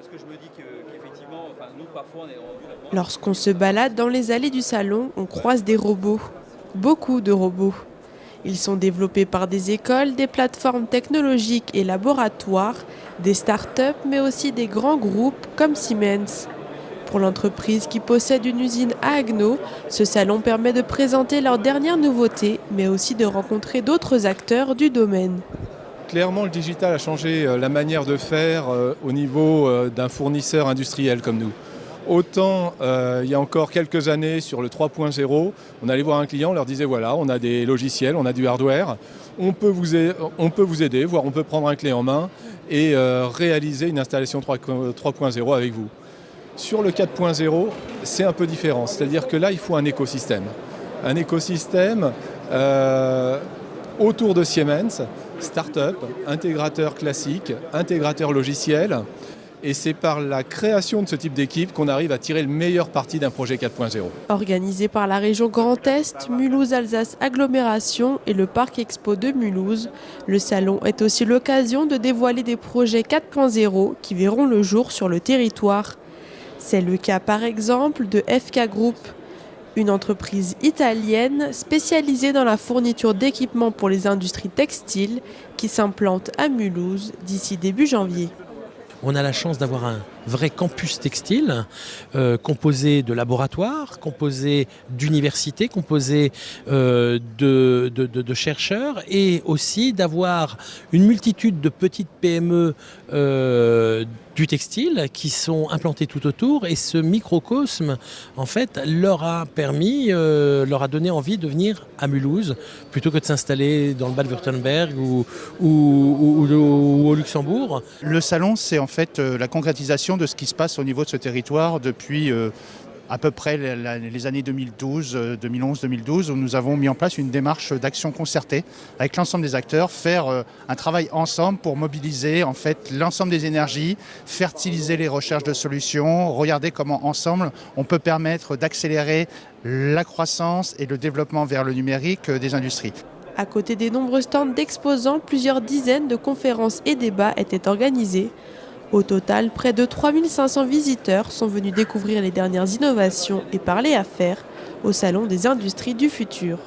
parce que je me dis qu'effectivement, enfin, nous, parfois, on est rendu là-dedans. Lorsqu'on se balade dans les allées du salon, on croise des robots. Beaucoup de robots. Ils sont développés par des écoles, des plateformes technologiques et laboratoires, des start-up, mais aussi des grands groupes comme Siemens. Pour l'entreprise qui possède une usine à Haguenau, ce salon permet de présenter leurs dernières nouveautés, mais aussi de rencontrer d'autres acteurs du domaine. Clairement, le digital a changé la manière de faire au niveau d'un fournisseur industriel comme nous. Autant il y a encore quelques années sur le 3.0, on allait voir un client, on leur disait voilà, on a des logiciels, on a du hardware, on peut vous aider, voire on peut prendre un clé en main et réaliser une installation 3.0 avec vous. Sur le 4.0, c'est un peu différent, c'est-à-dire que là, il faut un écosystème. Un écosystème autour de Siemens, start-up, intégrateur classique, intégrateur logiciel. Et c'est par la création de ce type d'équipe qu'on arrive à tirer le meilleur parti d'un projet 4.0. Organisé par la région Grand Est, Mulhouse-Alsace Agglomération et le Parc Expo de Mulhouse, le salon est aussi l'occasion de dévoiler des projets 4.0 qui verront le jour sur le territoire. C'est le cas par exemple de FK Group, une entreprise italienne spécialisée dans la fourniture d'équipements pour les industries textiles qui s'implante à Mulhouse d'ici début janvier. On a la chance d'avoir un vrai campus textile composé de laboratoires, composé d'universités, composé de chercheurs et aussi d'avoir une multitude de petites PME du textile qui sont implantées tout autour et ce microcosme en fait leur a permis, leur a donné envie de venir à Mulhouse plutôt que de s'installer dans le Bade-Wurtemberg ou au Luxembourg. Le salon, c'est en fait la concrétisation de ce qui se passe au niveau de ce territoire depuis à peu près les années 2011-2012, où nous avons mis en place une démarche d'action concertée avec l'ensemble des acteurs, faire un travail ensemble pour mobiliser en fait l'ensemble des énergies, fertiliser les recherches de solutions, regarder comment ensemble on peut permettre d'accélérer la croissance et le développement vers le numérique des industries. À côté des nombreux stands d'exposants, plusieurs dizaines de conférences et débats étaient organisés. Au total, près de 3500 visiteurs sont venus découvrir les dernières innovations et parler affaires au Salon des industries du futur.